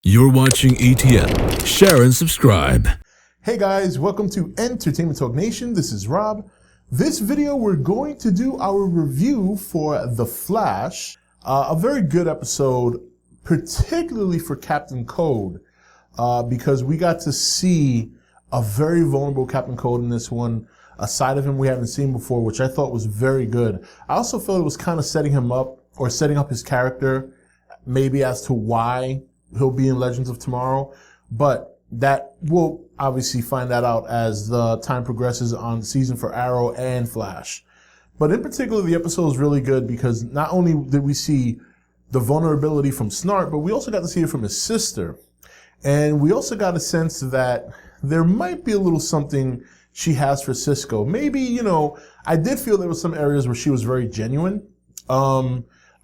You're watching E.T.N. Share and subscribe. Hey guys, welcome to Entertainment Talk Nation. This is Rob. This video, we're going to do our review for The Flash. A very good episode, particularly for Captain Cold, because we got to see a very vulnerable Captain Cold in this one, a side of him we haven't seen before, which I thought was very good. I also felt it was kind of setting him up, or setting up his character, maybe as to why he'll be in Legends of Tomorrow, but that we'll obviously find that out as the time progresses on the season for Arrow and Flash. But in particular, the episode is really good because not only did we see the vulnerability from Snart, but we also got to see it from his sister. And we also got a sense that there might be a little something she has for Cysco. Maybe, you know, I did feel there were some areas where she was very genuine.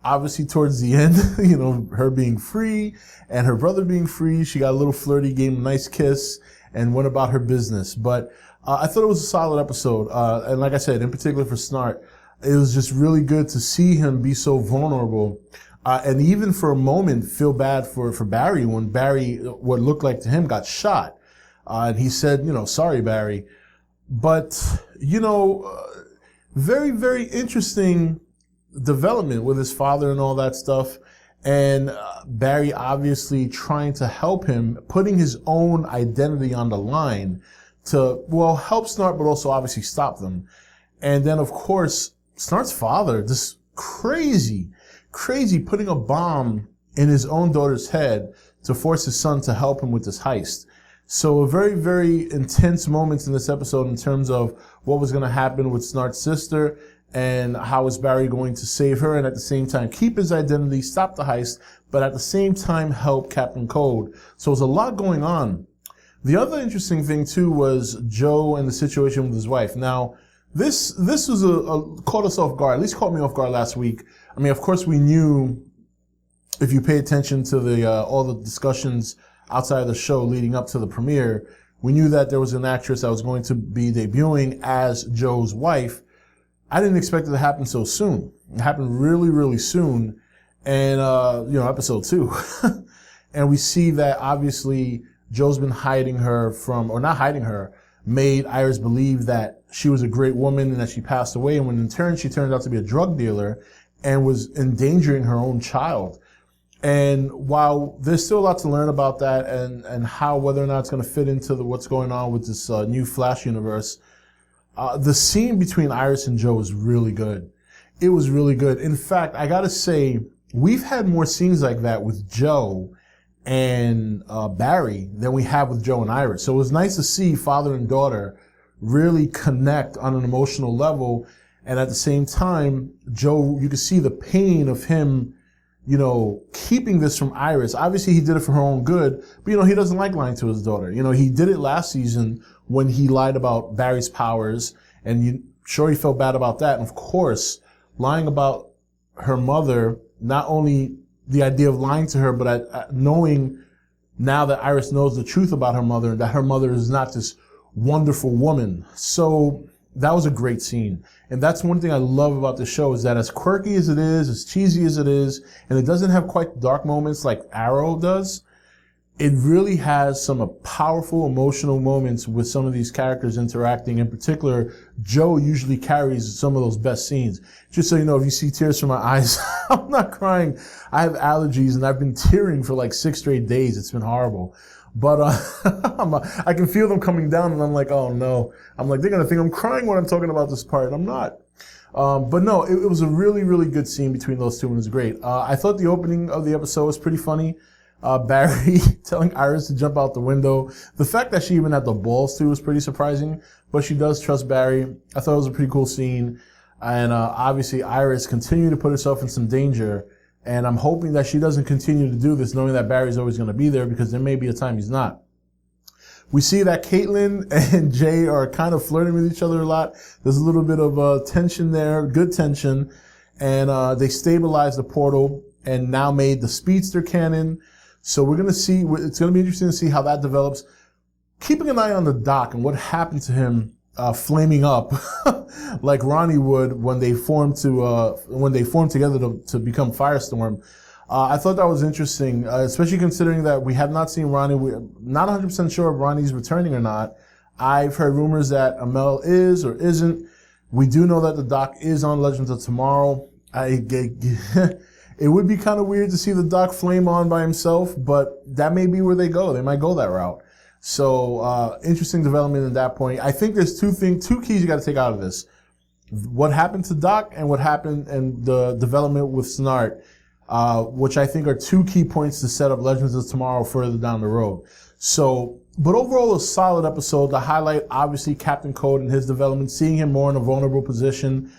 Obviously, towards the end, you know, her being free and her brother being free, she got a little flirty, gave him a nice kiss, and went about her business. But I thought it was a solid episode. And like I said, in particular for Snart, it was just really good to see him be so vulnerable. And even for a moment, feel bad for Barry when Barry, what looked like to him, got shot. And he said, you know, sorry, Barry. But, you know, very, very interesting development with his father and all that stuff, and Barry obviously trying to help him, putting his own identity on the line to, well, help Snart, but also obviously stop them. And then, of course, Snart's father, just crazy putting a bomb in his own daughter's head to force his son to help him with this heist. So a very, very intense moments in this episode in terms of what was going to happen with Snart's sister, and how is Barry going to save her and at the same time keep his identity, stop the heist, but at the same time help Captain Cold. So there's a lot going on. The other interesting thing too was Joe and the situation with his wife. Now, this was caught us off guard, at least caught me off guard last week. I mean, of course we knew, if you pay attention to the all the discussions outside of the show leading up to the premiere, we knew that there was an actress that was going to be debuting as Joe's wife. I didn't expect it to happen so soon. It happened really, really soon. And, you know, episode 2. And we see that obviously Joe's been hiding her from, or not hiding her, made Iris believe that she was a great woman and that she passed away. And when in turn she turned out to be a drug dealer and was endangering her own child. And while there's still a lot to learn about that and how, whether or not it's going to fit into what's going on with this new Flash universe, the scene between Iris and Joe was really good. It was really good. In fact, I gotta say, we've had more scenes like that with Joe and Barry than we have with Joe and Iris. So it was nice to see father and daughter really connect on an emotional level. And at the same time, Joe, you could see the pain of him, you know, keeping this from Iris. Obviously, he did it for her own good, but, you know, he doesn't like lying to his daughter. You know, he did it last season when he lied about Barry's powers, and sure he felt bad about that. And of course, lying about her mother, not only the idea of lying to her, but knowing now that Iris knows the truth about her mother and that her mother is not this wonderful woman. So that was a great scene. And that's one thing I love about the show, is that as quirky as it is, as cheesy as it is, and it doesn't have quite dark moments like Arrow does, it really has some powerful emotional moments with some of these characters interacting. In particular, Joe usually carries some of those best scenes. Just so you know, if you see tears from my eyes, I'm not crying. I have allergies and I've been tearing for like 6 straight days. It's been horrible. But I can feel them coming down and I'm like, oh no. I'm like, they're going to think I'm crying when I'm talking about this part. I'm not. But no, it was a really, really good scene between those two and it was great. I thought the opening of the episode was pretty funny. Barry telling Iris to jump out the window. The fact that she even had the balls to was pretty surprising, but she does trust Barry. I thought it was a pretty cool scene. And obviously Iris continued to put herself in some danger. And I'm hoping that she doesn't continue to do this knowing that Barry's always going to be there, because there may be a time he's not. We see that Caitlyn and Jay are kind of flirting with each other a lot. There's a little bit of tension there, good tension. And they stabilized the portal and now made the speedster canon. So we're going to see, it's going to be interesting to see how that develops. Keeping an eye on the Doc and what happened to him flaming up like Ronnie would when they formed together to become Firestorm. I thought that was interesting, especially considering that we have not seen Ronnie. We're not 100% sure if Ronnie's returning or not. I've heard rumors that Amel is or isn't. We do know that the Doc is on Legends of Tomorrow. It would be kind of weird to see the Doc flame on by himself, but that may be where they go. They might go that route. So interesting development at that point. I think there's two keys you got to take out of this. What happened to Doc and what happened and the development with Snart, which I think are two key points to set up Legends of Tomorrow further down the road. So, but overall a solid episode. The highlight, obviously, Captain Code and his development, seeing him more in a vulnerable position,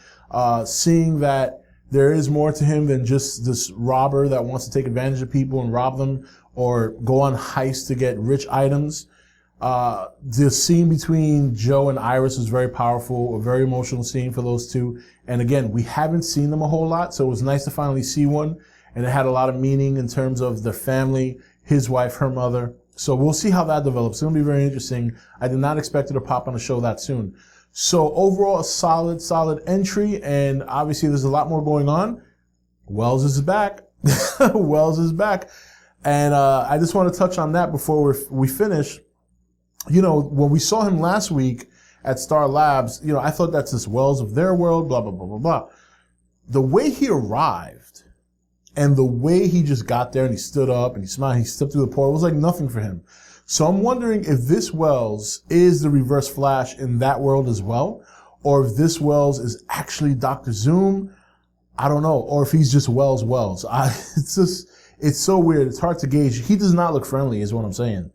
seeing that there is more to him than just this robber that wants to take advantage of people and rob them or go on heists to get rich items. The scene between Joe and Iris was very powerful, a very emotional scene for those two. And again, we haven't seen them a whole lot, so it was nice to finally see one. And it had a lot of meaning in terms of their family, his wife, her mother. So we'll see how that develops. It's going to be very interesting. I did not expect it to pop on the show that soon. So overall, a solid entry. And obviously, there's a lot more going on. Wells is back. Wells is back. And I just want to touch on that before we finish. You know, when we saw him last week at Star Labs, you know, I thought that's this Wells of their world, blah, blah, blah, blah, blah. The way he arrived and the way he just got there and he stood up and he smiled, he stepped through the portal, it was like nothing for him. So I'm wondering if this Wells is the Reverse Flash in that world as well, or if this Wells is actually Dr. Zoom. I don't know. Or if he's just Wells. It's so weird. It's hard to gauge. He does not look friendly is what I'm saying.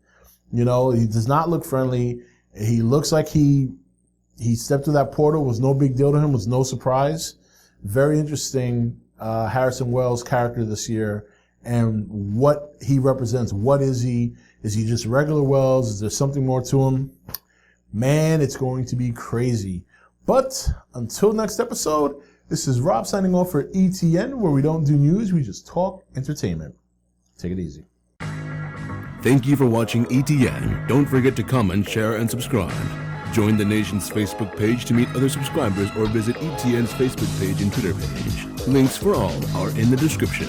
You know, he does not look friendly. He looks like he stepped through that portal, was no big deal to him, was no surprise. Very interesting Harrison Wells character this year and what he represents. What is he? Is he just regular Wells? Is there something more to him? Man, it's going to be crazy. But until next episode, this is Rob signing off for E.T.N, where we don't do news, we just talk entertainment. Take it easy. Thank you for watching E.T.N. Don't forget to comment, share, and subscribe. Join the nation's Facebook page to meet other subscribers or visit E.T.N's Facebook page and Twitter page. Links for all are in the description.